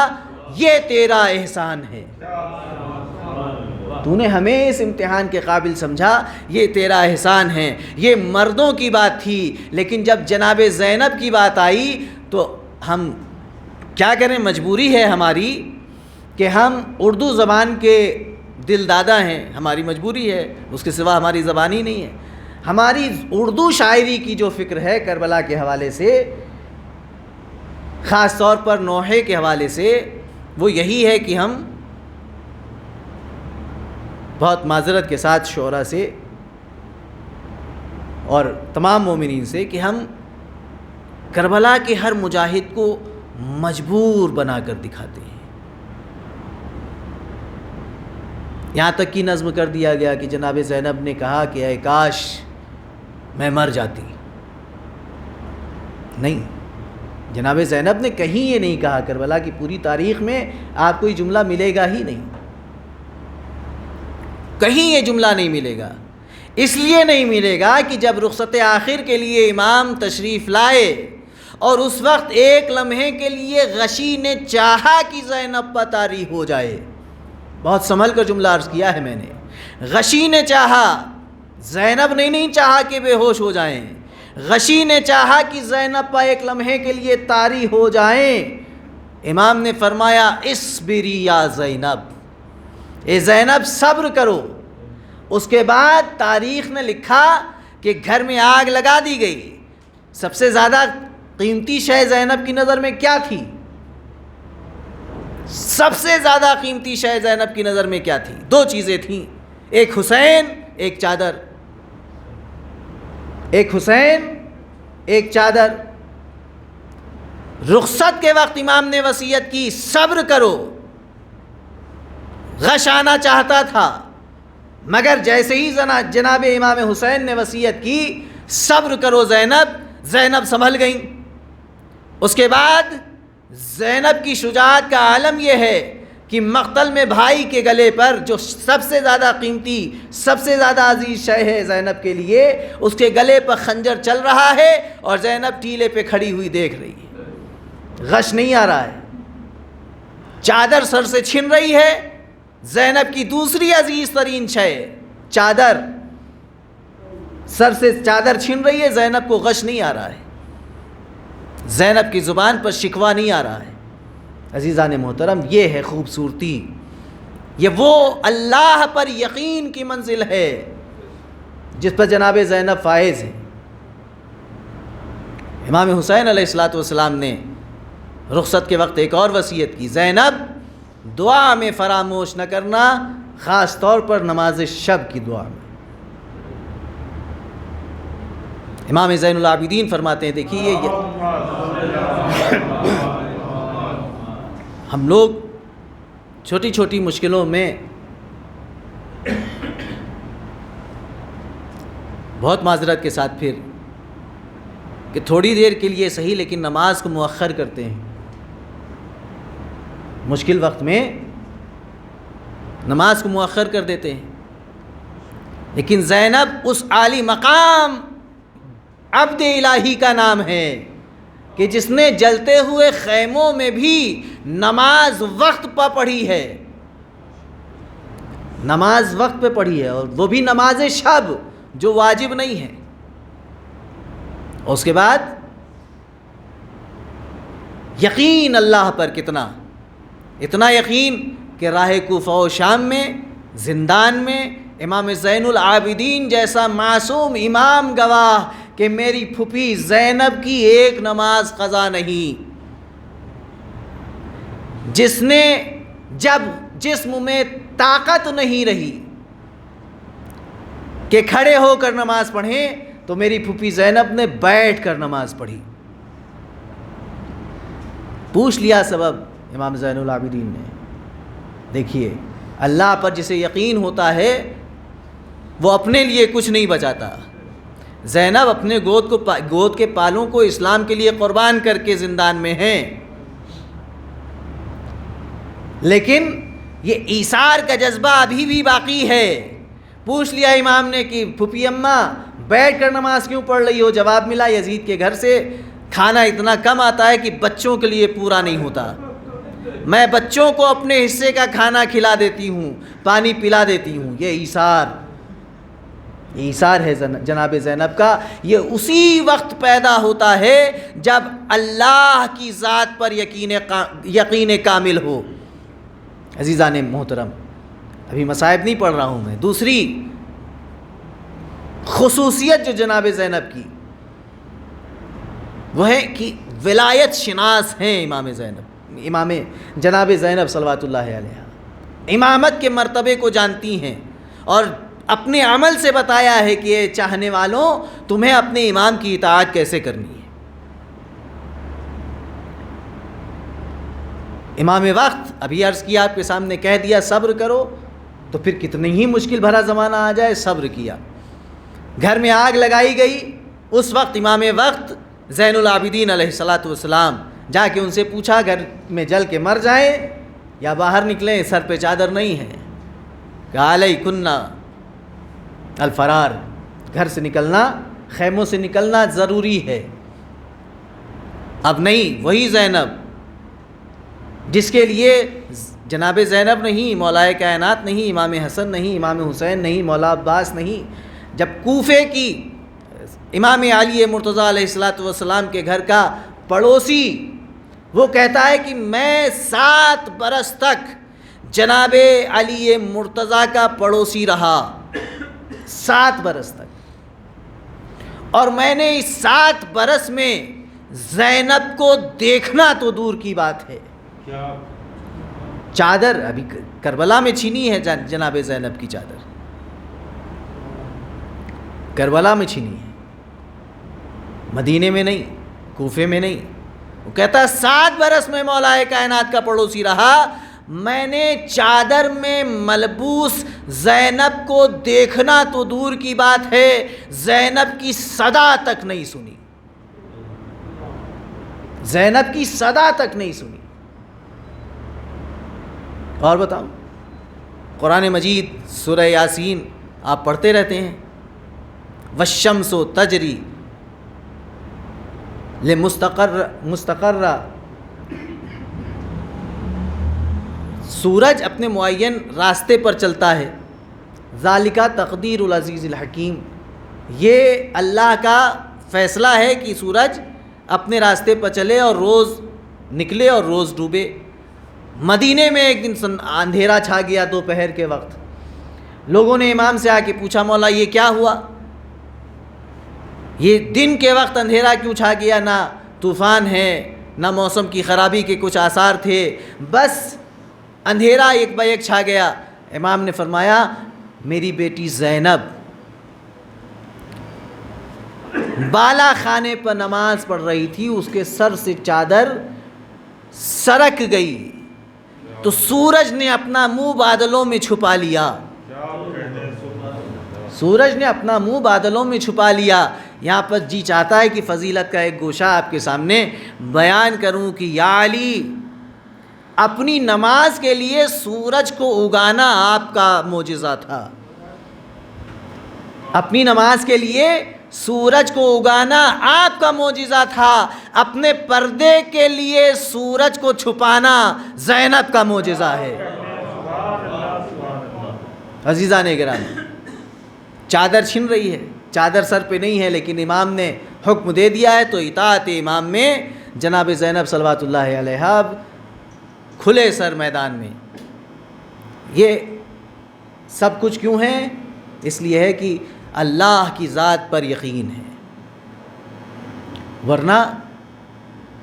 یہ تیرا احسان ہے۔ تو نے ہمیں اس امتحان کے قابل سمجھا، یہ تیرا احسان ہے۔ یہ مردوں کی بات تھی، لیکن جب جناب زینب کی بات آئی تو ہم کیا کریں، مجبوری ہے ہماری کہ ہم اردو زبان کے دل دادا ہیں، ہماری مجبوری ہے، اس کے سوا ہماری زبان ہی نہیں ہے۔ ہماری اردو شاعری کی جو فکر ہے کربلا کے حوالے سے، خاص طور پر نوحے کے حوالے سے، وہ یہی ہے کہ ہم بہت معذرت کے ساتھ شعراء سے اور تمام مومنین سے کہ ہم کربلا کے ہر مجاہد کو مجبور بنا کر دکھاتے ہیں۔ یہاں تک کی نظم کر دیا گیا کہ جناب زینب نے کہا کہ اے کاش میں مر جاتی۔ نہیں، جناب زینب نے کہیں یہ نہیں کہا، کربلا کی پوری تاریخ میں آپ کو یہ جملہ ملے گا ہی نہیں، کہیں یہ جملہ نہیں ملے گا۔ اس لیے نہیں ملے گا کہ جب رخصت آخر کے لیے امام تشریف لائے اور اس وقت ایک لمحے کے لیے غشی نے چاہا کہ زینب پر طاری ہو جائے، بہت سنبھل کر جملہ عرض کیا ہے میں نے، غشی نے چاہا، زینب نے نہیں چاہا کہ بے ہوش ہو جائیں، غشی نے چاہا کہ زینب پر ایک لمحے کے لیے طاری ہو جائیں۔ امام نے فرمایا اصبری یا زینب، اے زینب صبر کرو۔ اس کے بعد تاریخ نے لکھا کہ گھر میں آگ لگا دی گئی۔ سب سے زیادہ قیمتی شے زینب کی نظر میں کیا تھی؟ سب سے زیادہ قیمتی شے زینب کی نظر میں کیا تھی؟ دو چیزیں تھیں، ایک حسین، ایک چادر۔ ایک حسین، ایک چادر۔ رخصت کے وقت امام نے وصیت کی صبر کرو، غش آنا چاہتا تھا، مگر جیسے ہی جناب امام حسین نے وصیت کی صبر کرو زینب، زینب سنبھل گئیں۔ اس کے بعد زینب کی شجاعت کا عالم یہ ہے کہ مقتل میں بھائی کے گلے پر جو سب سے زیادہ قیمتی، سب سے زیادہ عزیز شے ہے زینب کے لیے، اس کے گلے پر خنجر چل رہا ہے اور زینب ٹیلے پہ کھڑی ہوئی دیکھ رہی ہے، غش نہیں آ رہا ہے۔ چادر سر سے چھن رہی ہے، زینب کی دوسری عزیز ترین شے چادر، سر سے چادر چھن رہی ہے، زینب کو غش نہیں آ رہا ہے، زینب کی زبان پر شکوہ نہیں آ رہا ہے۔ عزیزان محترم، یہ ہے خوبصورتی، یہ وہ اللہ پر یقین کی منزل ہے جس پر جناب زینب فائز ہے۔ امام حسین علیہ السلام نے رخصت کے وقت ایک اور وصیت کی، زینب دعا میں فراموش نہ کرنا، خاص طور پر نماز شب کی دعا میں۔ امام زین العابدین فرماتے ہیں، دیکھیے ہم لوگ چھوٹی چھوٹی مشکلوں میں بہت معذرت کے ساتھ پھر کہ تھوڑی دیر کے لیے صحیح لیکن نماز کو مؤخر کرتے ہیں، مشکل وقت میں نماز کو مؤخر کر دیتے ہیں، لیکن زینب اس عالی مقام عبد الہی کا نام ہے کہ جس نے جلتے ہوئے خیموں میں بھی نماز وقت پہ پڑھی ہے، نماز وقت پہ پڑھی ہے، اور وہ بھی نماز شب جو واجب نہیں ہے۔ اور اس کے بعد یقین اللہ پر کتنا، اتنا یقین کہ راہ کوفہ و شام میں زندان میں امام زین العابدین جیسا معصوم امام گواہ کہ میری پھوپھی زینب کی ایک نماز قضا نہیں، جس نے جب جسم میں طاقت نہیں رہی کہ کھڑے ہو کر نماز پڑھیں تو میری پھوپھی زینب نے بیٹھ کر نماز پڑھی۔ پوچھ لیا سبب امام زین العابدین نے۔ دیکھیے اللہ پر جسے یقین ہوتا ہے وہ اپنے لیے کچھ نہیں بچاتا۔ زینب اپنے گود کے پالوں کو اسلام کے لیے قربان کر کے زندان میں ہیں، لیکن یہ ایثار کا جذبہ ابھی بھی باقی ہے۔ پوچھ لیا امام نے کہ پھوپھی اماں بیٹھ کر نماز کیوں پڑھ رہی ہو؟ جواب ملا یزید کے گھر سے کھانا اتنا کم آتا ہے کہ بچوں کے لیے پورا نہیں ہوتا، میں بچوں کو اپنے حصے کا کھانا کھلا دیتی ہوں، پانی پلا دیتی ہوں۔ یہ ایثار ہے جناب زینب کا۔ یہ اسی وقت پیدا ہوتا ہے جب اللہ کی ذات پر یقین کامل ہو۔ عزیزان محترم، ابھی مصائب نہیں پڑھ رہا ہوں میں۔ دوسری خصوصیت جو جناب زینب کی وہ ہے کہ ولایت شناس ہیں امام جناب زینب صلوات اللہ علیہ، امامت کے مرتبے کو جانتی ہیں، اور اپنے عمل سے بتایا ہے کہ اے چاہنے والوں تمہیں اپنے امام کی اطاعت کیسے کرنی ہے۔ امام وقت ابھی عرض کیا آپ کے سامنے، کہہ دیا صبر کرو، تو پھر کتنی ہی مشکل بھرا زمانہ آ جائے صبر کیا۔ گھر میں آگ لگائی گئی، اس وقت امام وقت زین العابدین علیہ الصلاۃ والسلام جا کے ان سے پوچھا گھر میں جل کے مر جائیں یا باہر نکلیں، سر پہ چادر نہیں ہے، کہ علیکنا الفرار، گھر سے نکلنا، خیموں سے نکلنا ضروری ہے۔ اب نہیں، وہی زینب جس کے لیے جناب زینب نہیں، مولا کائنات نہیں، امام حسن نہیں، امام حسین نہیں، مولا عباس نہیں، جب کوفے کی امام علی مرتضیٰ علیہ الصلاۃ والسلام کے گھر کا پڑوسی وہ کہتا ہے کہ میں 7 برس تک جناب علی مرتضیٰ کا پڑوسی رہا، 7 برس تک، اور میں نے اس 7 برس میں زینب کو دیکھنا تو دور کی بات ہے، چادر ابھی کربلا میں چھینی ہے، جناب زینب کی چادر کربلا میں چھینی ہے، مدینے میں نہیں، کوفے میں نہیں۔ وہ کہتا 7 برس میں مولا کائنات کا پڑوسی رہا، میں نے چادر میں ملبوس زینب کو دیکھنا تو دور کی بات ہے، زینب کی صدا تک نہیں سنی، زینب کی صدا تک نہیں سنی۔ اور بتاؤ، قرآن مجید سورہ یاسین آپ پڑھتے رہتے ہیں، والشمس تجری مستقر، سورج اپنے معین راستے پر چلتا ہے، ذالک تقدیر العزیز الحکیم، یہ اللہ کا فیصلہ ہے کہ سورج اپنے راستے پر چلے اور روز نکلے اور روز ڈوبے۔ مدینے میں ایک دن اندھیرا چھا گیا دوپہر کے وقت، لوگوں نے امام سے آ کے پوچھا مولا یہ کیا ہوا، یہ دن کے وقت اندھیرا کیوں چھا گیا؟ نہ طوفان ہے، نہ موسم کی خرابی کے کچھ آثار تھے، بس اندھیرا ایک با ایک چھا گیا۔ امام نے فرمایا میری بیٹی زینب بالا خانے پر نماز پڑھ رہی تھی، اس کے سر سے چادر سرک گئی تو سورج نے اپنا منہ بادلوں میں چھپا لیا، سورج نے اپنا منہ بادلوں میں چھپا لیا۔ یہاں پر جی چاہتا ہے کہ فضیلت کا ایک گوشہ آپ کے سامنے بیان کروں کہ یا علی، اپنی نماز کے لیے سورج کو اگانا آپ کا معجزہ تھا، اپنی نماز کے لیے سورج کو اگانا آپ کا معجزہ تھا، اپنے پردے کے لیے سورج کو چھپانا زینب کا معجزہ ہے۔ عزیزان گرامی، چادر چھن رہی ہے، چادر سر پہ نہیں ہے، لیکن امام نے حکم دے دیا ہے تو اطاعت امام میں جناب زینب صلوات اللہ علیہا کھلے سر میدان میں. یہ سب کچھ کیوں ہے؟ اس لیے ہے کہ اللہ کی ذات پر یقین ہے. ورنہ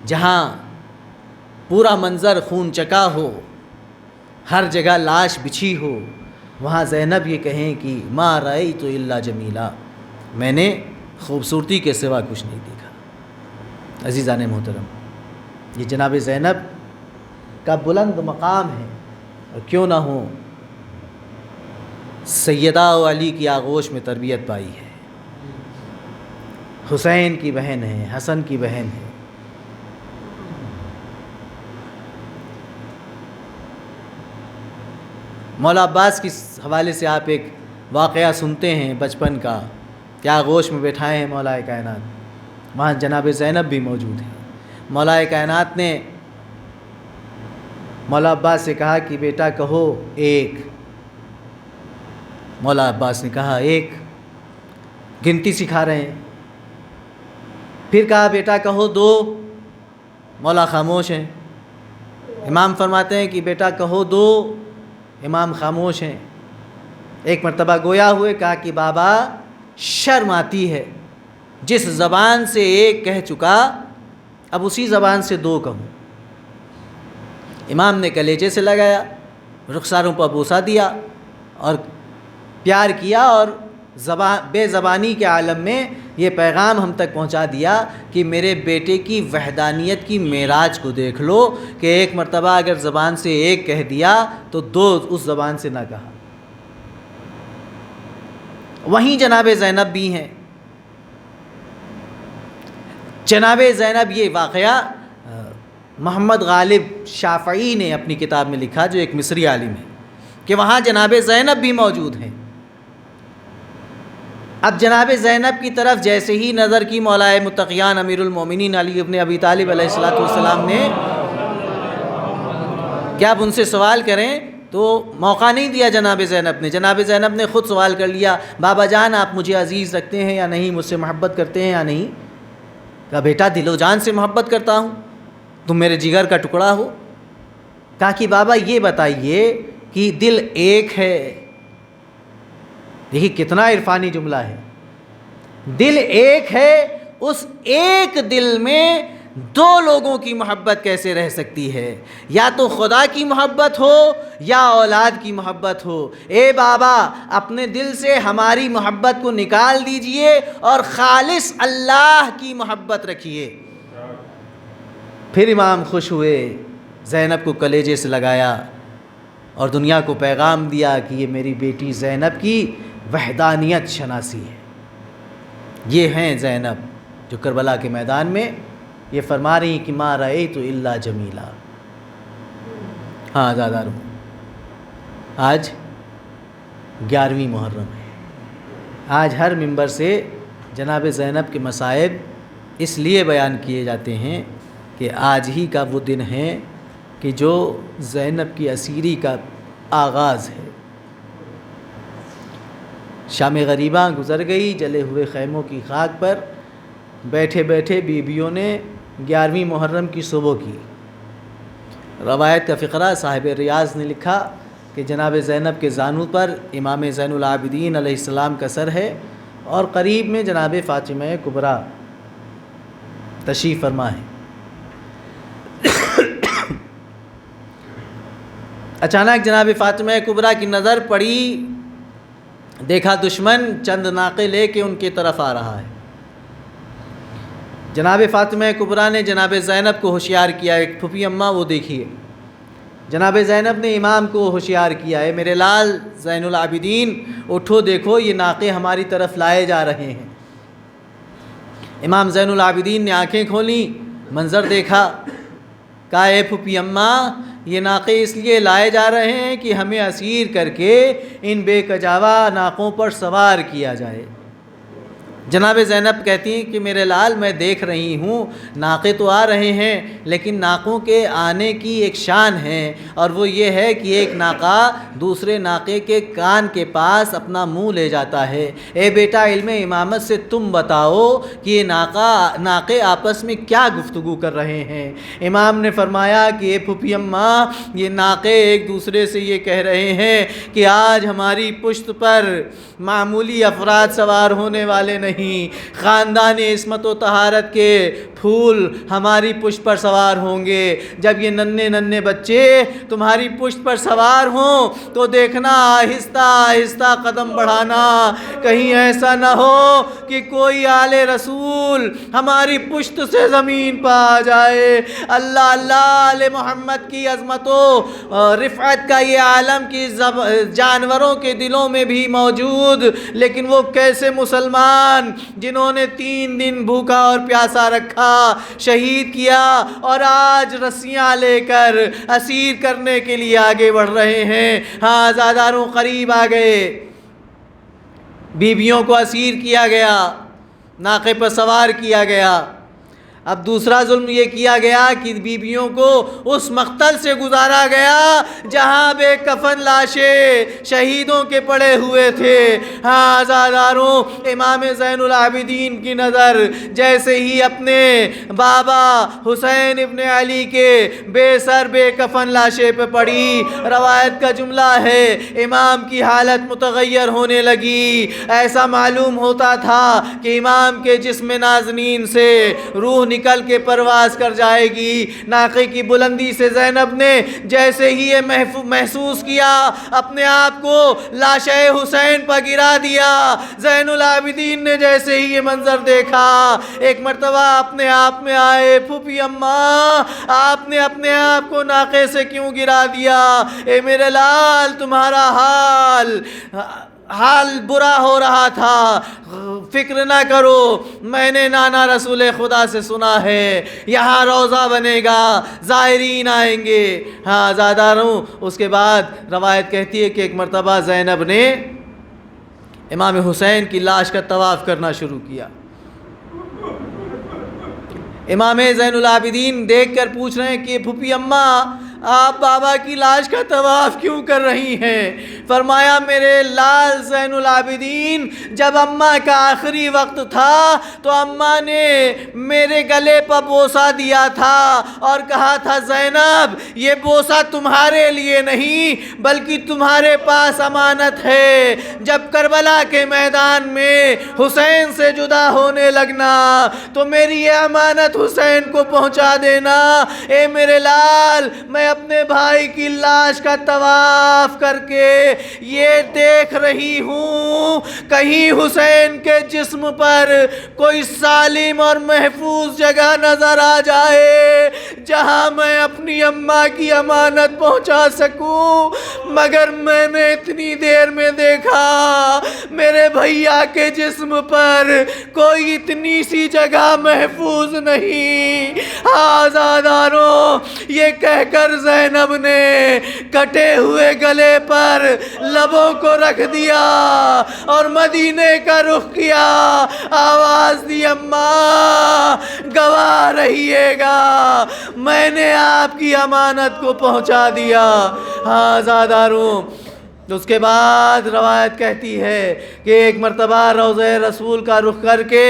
جہاں پورا منظر خون چکا ہو، ہر جگہ لاش بچھی ہو، وہاں زینب یہ کہیں کہ ما رأیت الا جمیلا، میں نے خوبصورتی کے سوا کچھ نہیں دیکھا. عزیزان محترم، یہ جناب زینب کا بلند مقام ہے، اور کیوں نہ ہو سیدہ و علی کی آغوش میں تربیت پائی ہے، حسین کی بہن ہے، حسن کی بہن ہے. مولا عباس کے حوالے سے آپ ایک واقعہ سنتے ہیں بچپن کا، کہ آغوش میں بٹھائے ہیں مولا کائنات، وہاں جناب زینب بھی موجود ہیں. مولا کائنات نے مولا عباس سے کہا کہ بیٹا کہو ایک. مولا عباس نے کہا ایک، گنتی سکھا رہے ہیں. پھر کہا بیٹا کہو دو. مولا خاموش ہیں. امام فرماتے ہیں کہ بیٹا کہو دو. امام خاموش ہیں. ایک مرتبہ گویا ہوئے، کہا کہ بابا شرم آتی ہے، جس زبان سے ایک کہہ چکا اب اسی زبان سے دو کہوں. امام نے کلیجے سے لگایا، رخساروں پر بوسہ دیا اور پیار کیا، اور بے زبانی کے عالم میں یہ پیغام ہم تک پہنچا دیا کہ میرے بیٹے کی وحدانیت کی معراج کو دیکھ لو، کہ ایک مرتبہ اگر زبان سے ایک کہہ دیا تو دو اس زبان سے نہ کہا. وہیں جناب زینب بھی ہیں. جناب زینب، یہ واقعہ محمد غالب شافعی نے اپنی کتاب میں لکھا، جو ایک مصری عالم ہے، کہ وہاں جناب زینب بھی موجود ہیں. اب جناب زینب کی طرف جیسے ہی نظر کی مولا متقیان امیر المومنین علی ابن ابی طالب علیہ السلام نے کہ آپ ان سے سوال کریں، تو موقع نہیں دیا جناب زینب نے. جناب زینب نے خود سوال کر لیا، بابا جان آپ مجھے عزیز رکھتے ہیں یا نہیں، مجھ سے محبت کرتے ہیں یا نہیں؟ کہا بیٹا دل و جان سے محبت کرتا ہوں، تم میرے جگر کا ٹکڑا ہو. کہا کہ بابا یہ بتائیے کہ دل ایک ہے. دیکھیے کتنا عرفانی جملہ ہے. دل ایک ہے، اس ایک دل میں دو لوگوں کی محبت کیسے رہ سکتی ہے؟ یا تو خدا کی محبت ہو یا اولاد کی محبت ہو. اے بابا اپنے دل سے ہماری محبت کو نکال دیجئے اور خالص اللہ کی محبت رکھیے. پھر امام خوش ہوئے، زینب کو کلیجے سے لگایا اور دنیا کو پیغام دیا کہ یہ میری بیٹی زینب کی وحدانیت شناسی ہے. یہ ہیں زینب جو کربلا کے میدان میں یہ فرما رہی کہ ما رأیت الا جمیلا. ہاں عزادارو، آج 11ویں محرم ہے. آج ہر منبر سے جناب زینب کے مصائب اس لیے بیان کیے جاتے ہیں کہ آج ہی کا وہ دن ہے کہ جو زینب کی اسیری کا آغاز ہے. شام غریباں گزر گئی، جلے ہوئے خیموں کی خاک پر بیٹھے بیٹھے بیویوں نے 11ویں محرم کی صبح کی. روایت کا فقرہ صاحب ریاض نے لکھا کہ جناب زینب کے زانو پر امام زین العابدین علیہ السلام کا سر ہے، اور قریب میں جناب فاطمہ کبریٰ تشریف فرما ہے. اچانک جناب فاطمہ کبریٰ کی نظر پڑی، دیکھا دشمن چند ناقے لے کے ان کی طرف آ رہا ہے. جناب فاطمہ کبریٰ نے جناب زینب کو ہوشیار کیا، ایک پھوپھی اماں وہ دیکھیے. جناب زینب نے امام کو ہوشیار کیا، ہے میرے لال زین العابدین اٹھو، دیکھو یہ ناقے ہماری طرف لائے جا رہے ہیں. امام زین العابدین نے آنکھیں کھولیں، منظر دیکھا. کہا اے پھوپھی اماں، یہ ناقے اس لیے لائے جا رہے ہیں کہ ہمیں اسیر کر کے ان بے کجاوا ناقوں پر سوار کیا جائے. جناب زینب کہتی ہیں کہ میرے لال میں دیکھ رہی ہوں ناقے تو آ رہے ہیں لیکن ناقوں کے آنے کی ایک شان ہے، اور وہ یہ ہے کہ ایک ناقہ دوسرے ناقے کے کان کے پاس اپنا منہ لے جاتا ہے۔ اے بیٹا علم امامت سے تم بتاؤ کہ یہ ناقے آپس میں کیا گفتگو کر رہے ہیں۔ امام نے فرمایا کہ اے پھوپھی اماں، یہ ناقے ایک دوسرے سے یہ کہہ رہے ہیں کہ آج ہماری پشت پر معمولی افراد سوار ہونے والے نہیں، خاندان عصمت و طہارت کے پھول ہماری پشت پر سوار ہوں گے۔ جب یہ ننھے ننھے بچے تمہاری پشت پر سوار ہوں تو دیکھنا آہستہ آہستہ قدم بڑھانا، کہیں ایسا نہ ہو کہ کوئی آل رسول ہماری پشت سے زمین پہ آ جائے۔ اللہ اللہ، آل محمد کی عظمت و رفعت کا یہ عالم کی جانوروں کے دلوں میں بھی موجود، لیکن وہ کیسے مسلمان جنہوں نے 3 دن بھوکا اور پیاسا رکھا، شہید کیا، اور آج رسیاں لے کر اسیر کرنے کے لیے آگے بڑھ رہے ہیں۔ ہاں عزاداروں قریب آ گئے، بیویوں کو اسیر کیا گیا، ناقے پر سوار کیا گیا۔ اب دوسرا ظلم یہ کیا گیا کہ بیویوں کو اس مقتل سے گزارا گیا جہاں بے کفن لاشیں شہیدوں کے پڑے ہوئے تھے۔ ہاں عزاداروں، امام زین العابدین کی نظر جیسے ہی اپنے بابا حسین ابن علی کے بے سر بے کفن لاشیں پہ پڑی، روایت کا جملہ ہے امام کی حالت متغیر ہونے لگی۔ ایسا معلوم ہوتا تھا کہ امام کے جسم نازنین سے روح نکل کے پرواز کر جائے گی۔ ناقے کی بلندی سے زینب نے جیسے ہی یہ محسوس کیا، اپنے آپ کو لاشِ حسین پر گرا دیا۔ زین العابدین نے جیسے ہی یہ منظر دیکھا، ایک مرتبہ اپنے آپ میں آئے، پھوپھی اماں آپ نے اپنے آپ کو ناقے سے کیوں گرا دیا؟ اے میرے لال، تمہارا حال برا ہو رہا تھا، فکر نہ کرو، میں نے نانا رسول خدا سے سنا ہے یہاں روضہ بنے گا، زائرین آئیں گے۔ ہاں عزاداروں، اس کے بعد روایت کہتی ہے کہ ایک مرتبہ زینب نے امام حسین کی لاش کا طواف کرنا شروع کیا۔ امام زین العابدین دیکھ کر پوچھ رہے ہیں کہ پھوپھی اماں آپ بابا کی لاش کا طواف کیوں کر رہی ہیں؟ فرمایا میرے لال زین العابدین، جب اماں کا آخری وقت تھا تو اماں نے میرے گلے پر بوسہ دیا تھا اور کہا تھا زینب یہ بوسہ تمہارے لیے نہیں بلکہ تمہارے پاس امانت ہے، جب کربلا کے میدان میں حسین سے جدا ہونے لگنا تو میری یہ امانت حسین کو پہنچا دینا۔ اے میرے لال، میں اپنے بھائی کی لاش کا طواف کر کے یہ دیکھ رہی ہوں کہیں حسین کے جسم پر کوئی سالم اور محفوظ جگہ نظر آ جائے جہاں میں اپنی اماں کی امانت پہنچا سکوں، مگر میں نے اتنی دیر میں دیکھا میرے بھیا کے جسم پر کوئی اتنی سی جگہ محفوظ نہیں۔ آزاداروں، یہ کہہ کر زینب نے کٹے ہوئے گلے پر لبوں کو رکھ دیا اور مدینے کا رخ کیا، آواز دی اماں گواہ رہیے گا میں نے آپ کی امانت کو پہنچا دیا۔ ہاں عزاداروں، اس کے بعد روایت کہتی ہے کہ ایک مرتبہ روضہ رسول کا رخ کر کے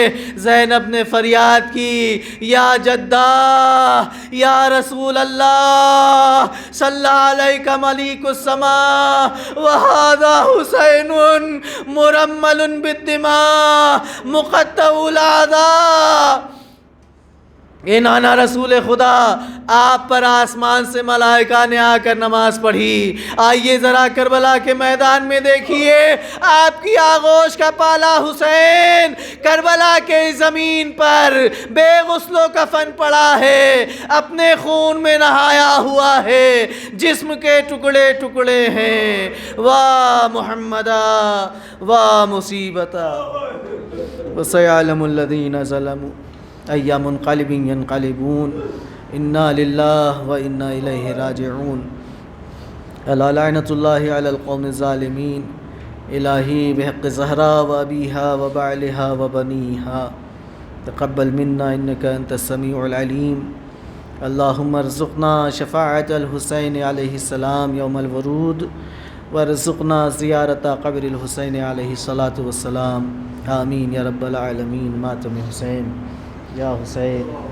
زینب نے فریاد کی، یا جدہ یا رسول اللہ صلی علیک ملیک السماء وہذا حسین مرمل بالدماء مقطع الاعضاء۔ اے نانا رسول خدا، آپ پر آسمان سے ملائکہ نے آ کر نماز پڑھی، آئیے ذرا کربلا کے میدان میں دیکھیے آپ کی آغوش کا پالا حسین کربلا کے زمین پر بے غسل و کفن پڑا ہے، اپنے خون میں نہایا ہوا ہے، جسم کے ٹکڑے ٹکڑے ہیں۔ واہ محمدا واہ مصیبتا وسيعلم الذين ظلموا أي منقلب ينقلبون إنا لله وإنا إليه راجعون۔ ألا لعنة الله على القوم الظالمين إلهي بحق زهراء وأبيها وبعلها وبنيها تقبل منا إنك أنت السميع العليم. اللهم ارزقنا شفاعة الحسين عليه السلام يوم الورود، وارزقنا زيارة قبر الحسين عليه الصلاة والسلام. آمين يا رب العالمين. ماتم حسين، یا حسین